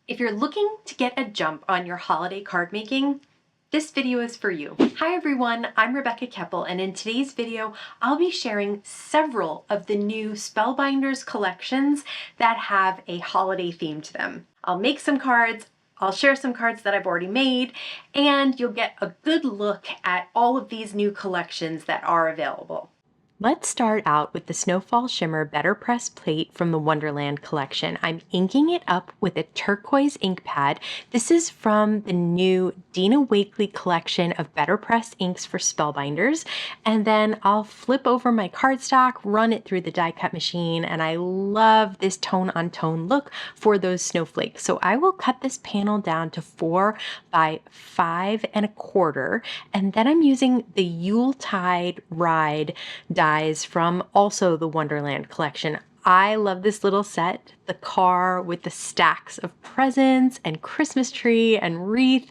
If you're looking to get a jump on your holiday card making, this video is for you. Hi everyone, I'm Rebecca Keppel, and in today's video, I'll be sharing several of the new Spellbinders collections that have a holiday theme to them. I'll make some cards, I'll share some cards that I've already made, and you'll get a good look at all of these new collections that are available. Let's start out with the Snowfall Shimmer BetterPress plate from the Wonderland collection. I'm inking it up with a turquoise ink pad. This is from the new Dina Wakley collection of BetterPress inks for Spellbinders. And then I'll flip over my cardstock, run it through the die cut machine, and I love this tone-on-tone look for those snowflakes. So I will cut this panel down to 4 by 5 1/4, and then I'm using the Yuletide Ride dies from also the Wonderland collection. I love this little set, the car with the stacks of presents and Christmas tree and wreath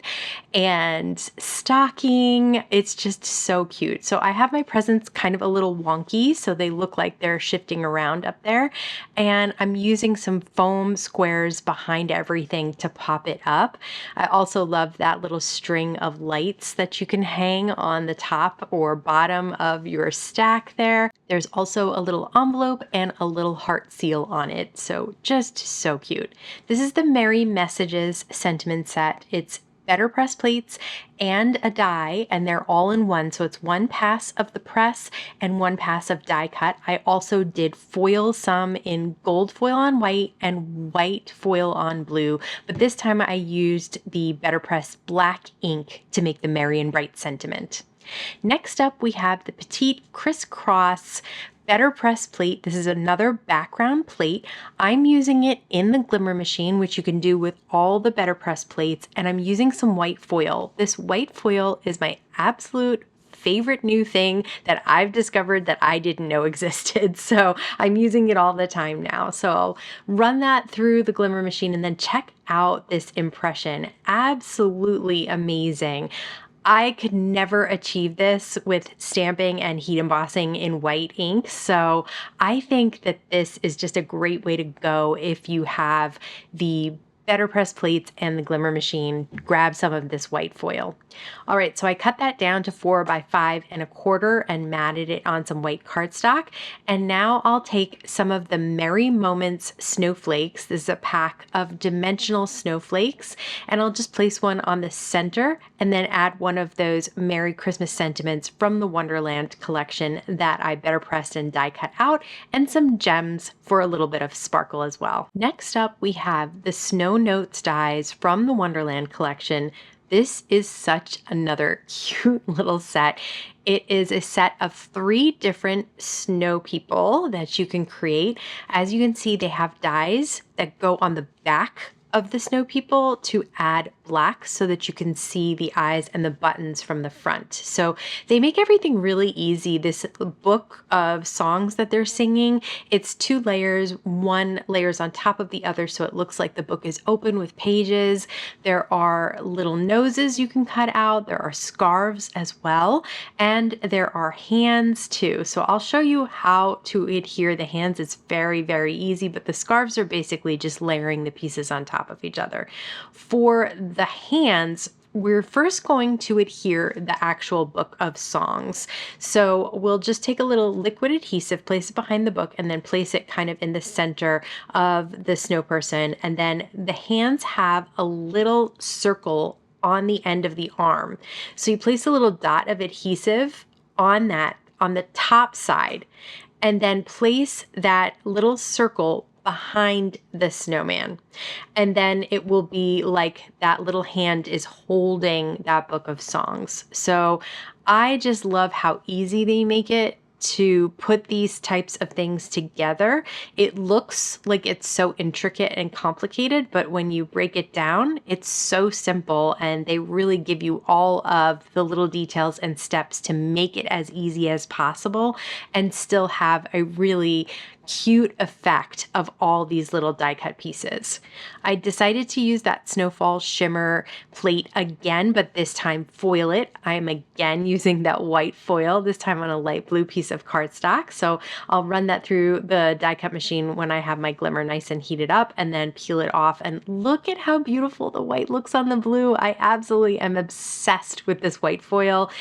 and stocking. It's just so cute. So I have my presents kind of a little wonky, so they look like they're shifting around up there. And I'm using some foam squares behind everything to pop it up. I also love that little string of lights that you can hang on the top or bottom of your stack there. There's also a little envelope and a little heart seal on it. So just so cute. This is the Merry Messages sentiment set. It's BetterPress plates and a die, and they're all in one. So it's one pass of the press and one pass of die cut. I also did foil some in gold foil on white and white foil on blue, but this time I used the BetterPress black ink to make the merry and bright sentiment. Next up, we have the Petite crisscross BetterPress plate. This is another background plate. I'm using it in the Glimmer machine, which you can do with all the BetterPress plates, and I'm using some white foil. This white foil is my absolute favorite new thing that I've discovered that I didn't know existed. So I'm using it all the time now. So I'll run that through the Glimmer machine and then check out this impression. Absolutely amazing. I could never achieve this with stamping and heat embossing in white ink, so I think that this is just a great way to go if you have the BetterPress plates and the Glimmer machine. Grab some of this white foil. All right, so I cut that down to 4 by 5 1/4 and matted it on some white cardstock. And now I'll take some of the Merry Moments snowflakes. This is a pack of dimensional snowflakes, and I'll just place one on the center and then add one of those Merry Christmas sentiments from the Wonderland collection that I BetterPressed and die cut out, and some gems for a little bit of sparkle as well. Next up, we have the Snow Notes dies from the Wonderland collection. This is such another cute little set. It is a set of 3 different snow people that you can create. As you can see, they have dies that go on the back of the snow people to add black so that you can see the eyes and the buttons from the front. So they make everything really easy. This book of songs that they're singing, it's 2 layers, one layers on top of the other, so it looks like the book is open with pages. There are little noses you can cut out. There are scarves as well, and there are hands too. So I'll show you how to adhere the hands. It's very, very easy, but the scarves are basically just layering the pieces on top of each other. For the hands, we're first going to adhere the actual book of songs. So we'll just take a little liquid adhesive, place it behind the book, and then place it kind of in the center of the snow person. And then the hands have a little circle on the end of the arm. So you place a little dot of adhesive on that, on the top side, and then place that little circle behind the snowman. And then it will be like that little hand is holding that book of songs. So I just love how easy they make it to put these types of things together. It looks like it's so intricate and complicated, but when you break it down, it's so simple, and they really give you all of the little details and steps to make it as easy as possible and still have a really cute effect of all these little die cut pieces. I decided to use that Snowfall shimmer plate again, but this time foil it. I'm again using that white foil, this time on a light blue piece of cardstock. So I'll run that through the die cut machine when I have my Glimmer nice and heated up, and then peel it off. And look at how beautiful the white looks on the blue. I absolutely am obsessed with this white foil.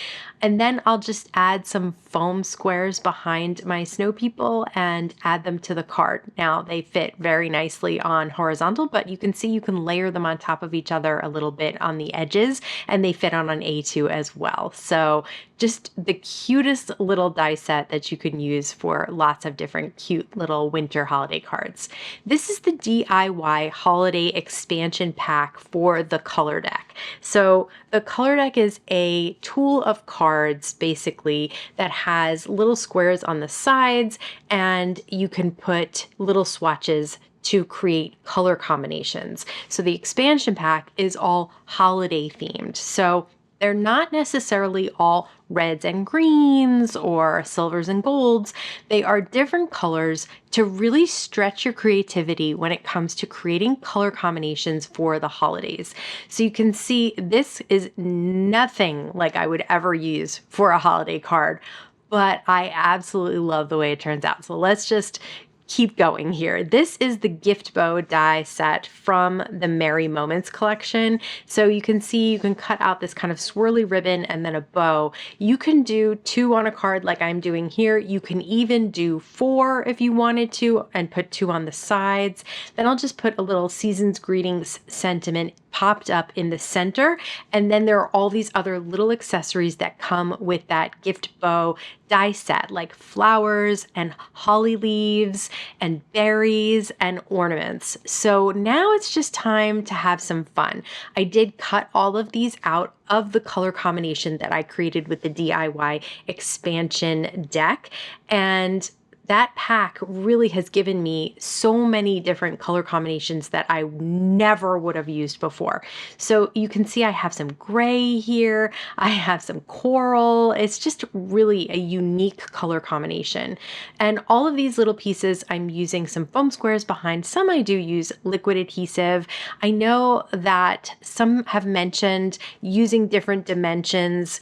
And then I'll just add some foam squares behind my snow people and add them to the card. Now they fit very nicely on horizontal, but you can see you can layer them on top of each other a little bit on the edges, and they fit on an A2 as well. So just the cutest little die set that you can use for lots of different cute little winter holiday cards. This is the DIY holiday expansion pack for the color deck. So the color deck is a tool of cards basically that has little squares on the sides, and you can put little swatches to create color combinations. So the expansion pack is all holiday themed. So they're not necessarily all reds and greens or silvers and golds. They are different colors to really stretch your creativity when it comes to creating color combinations for the holidays. So you can see this is nothing like I would ever use for a holiday card, but I absolutely love the way it turns out. So let's just keep going here. This is the gift bow die set from the Merry Moments collection. So you can see you can cut out this kind of swirly ribbon and then a bow. You can do 2 on a card like I'm doing here. You can even do 4 if you wanted to and put 2 on the sides. Then I'll just put a little season's greetings sentiment popped up in the center. And then there are all these other little accessories that come with that gift bow die set, like flowers and holly leaves and berries and ornaments. So now it's just time to have some fun. I did cut all of these out of the color combination that I created with the DIY expansion deck, and that pack really has given me so many different color combinations that I never would have used before. So you can see I have some gray here, I have some coral. It's just really a unique color combination. And all of these little pieces, I'm using some foam squares behind. Some I do use liquid adhesive. I know that some have mentioned using different dimensions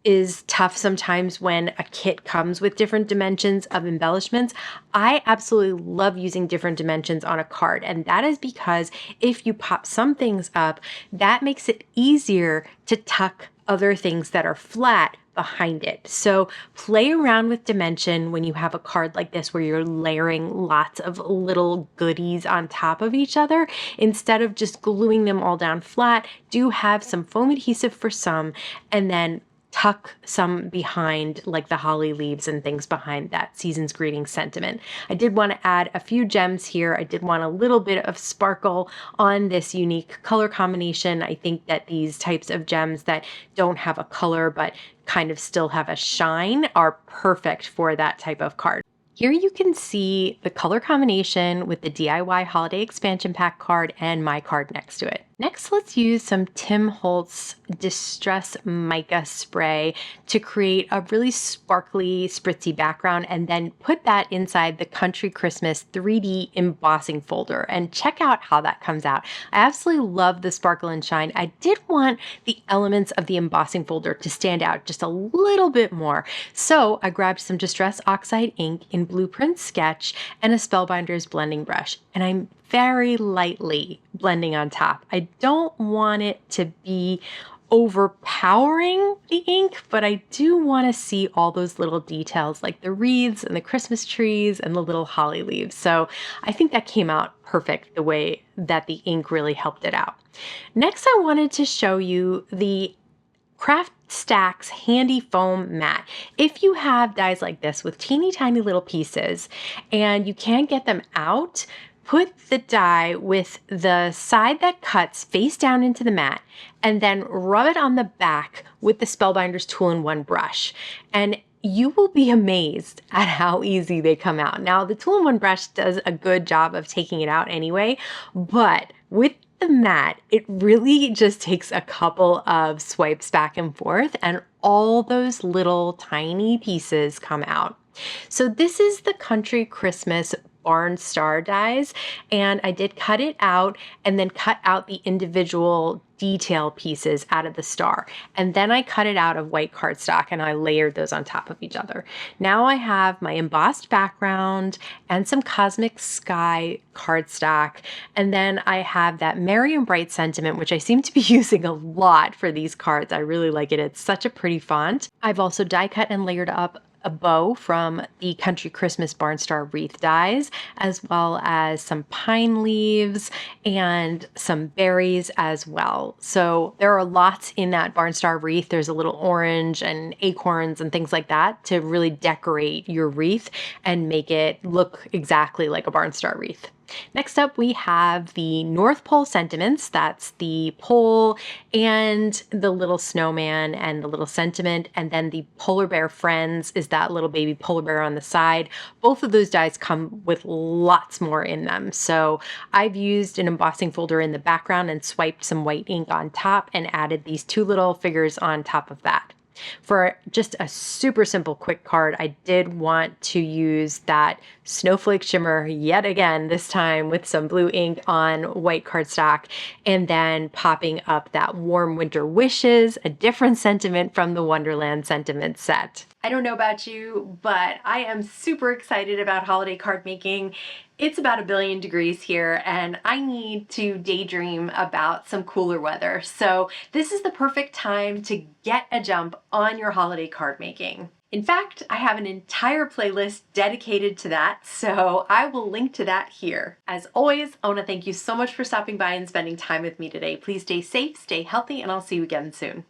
is tough sometimes when a kit comes with different dimensions of embellishments. I absolutely love using different dimensions on a card, and that is because if you pop some things up, that makes it easier to tuck other things that are flat behind it. So play around with dimension when you have a card like this where you're layering lots of little goodies on top of each other. Instead of just gluing them all down flat, do have some foam adhesive for some, and then tuck some behind, like the holly leaves and things behind that season's greeting sentiment. I did want to add a few gems here. I did want a little bit of sparkle on this unique color combination. I think that these types of gems that don't have a color but kind of still have a shine are perfect for that type of card. Here you can see the color combination with the DIY Holiday Expansion Pack card and my card next to it. Next, let's use some Tim Holtz Distress Mica Spray to create a really sparkly, spritzy background, and then put that inside the Country Christmas 3D embossing folder, and check out how that comes out. I absolutely love the sparkle and shine. I did want the elements of the embossing folder to stand out just a little bit more. So I grabbed some Distress Oxide ink in Blueprint Sketch and a Spellbinders blending brush, and I'm very lightly blending on top. I don't want it to be overpowering the ink, but I do want to see all those little details like the wreaths and the Christmas trees and the little holly leaves. So I think that came out perfect the way that the ink really helped it out. Next, I wanted to show you the Craft Stacks Handy Foam Mat. If you have dies like this with teeny tiny little pieces and you can't get them out, put the die with the side that cuts face down into the mat and then rub it on the back with the Spellbinders tool-in-one brush. And you will be amazed at how easy they come out. Now, the tool-in-one brush does a good job of taking it out anyway, but with than that, it really just takes a couple of swipes back and forth and all those little tiny pieces come out. So this is the Country Christmas Barn Star dies, and I did cut it out and then cut out the individual detail pieces out of the star. And then I cut it out of white cardstock and I layered those on top of each other. Now I have my embossed background and some Cosmic Sky cardstock. And then I have that Merry and Bright sentiment, which I seem to be using a lot for these cards. I really like it. It's such a pretty font. I've also die cut and layered up a bow from the Country Christmas Barn Star wreath dies, as well as some pine leaves and some berries as well. So there are lots in that Barn Star wreath. There's a little orange and acorns and things like that to really decorate your wreath and make it look exactly like a Barn Star wreath. Next up, we have the North Pole sentiments. That's the pole and the little snowman and the little sentiment. And then the polar bear friends is that little baby polar bear on the side. Both of those dies come with lots more in them. So I've used an embossing folder in the background and swiped some white ink on top and added these two little figures on top of that. For just a super simple quick card, I did want to use that Snowflake Shimmer yet again, this time with some blue ink on white cardstock, and then popping up that Warm Winter Wishes, a different sentiment from the Wonderland sentiment set. I don't know about you, but I am super excited about holiday card making. It's about 1,000,000,000 degrees here and I need to daydream about some cooler weather. So this is the perfect time to get a jump on your holiday card making. In fact, I have an entire playlist dedicated to that, so I will link to that here. As always, I want to thank you so much for stopping by and spending time with me today. Please stay safe, stay healthy, and I'll see you again soon.